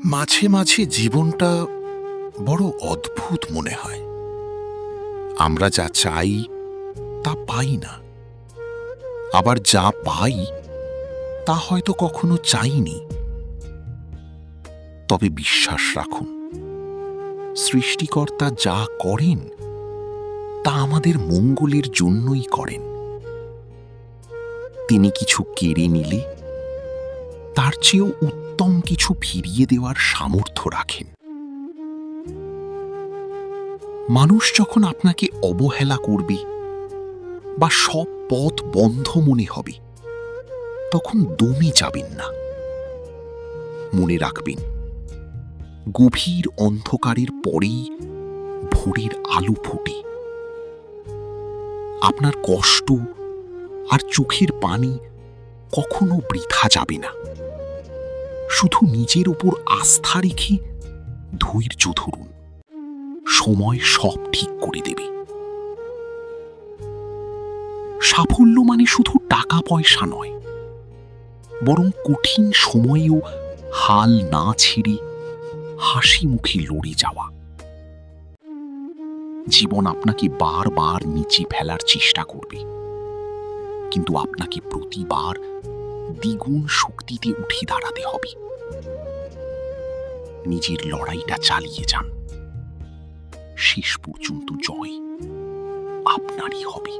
মাঝে মাঝে জীবনটা বড় অদ্ভুত মনে হয়। আমরা যা চাই তা পাই না, আবার যা পাই তা হয়তো কখনো চাইনি। তবে বিশ্বাস রাখুন, সৃষ্টিকর্তা যা করেন তা আমাদের মঙ্গলের জন্যই করেন। তিনি কিছু কেড়ে নিলে তার চেয়েও উত্তম কিছু ফিরিয়ে দেওয়ার সামর্থ্য রাখেন। মানুষ যখন আপনাকে অবহেলা করবে বা সব পথ বন্ধ মনে হবে, তখন দমে যাবেন না। মনে রাখবেন, গভীর অন্ধকারের পরেই ভোরের আলো ফোটে। আপনার কষ্ট আর চোখের পানি কখনো বৃথা যাবে না। শুধু নিজের উপর আস্থা রেখে ধৈর্য ধরুন, সময় সব ঠিক করে দেবে। সাফল্য মানে শুধু টাকা পয়সা নয়, বরং কঠিন সময়েও হাল না ছেড়ে হাসি মুখে লড়ে যাওয়া। জীবন আপনাকে বারবার নিচে ফেলার চেষ্টা করবে, কিন্তু আপনাকে প্রতিবার দ্বিগুণ শক্তিতে উঠে দাঁড়াতে হবে। নিজের লড়াইটা চালিয়ে যান, শেষ পর্যন্ত জয় আপনারই হবে।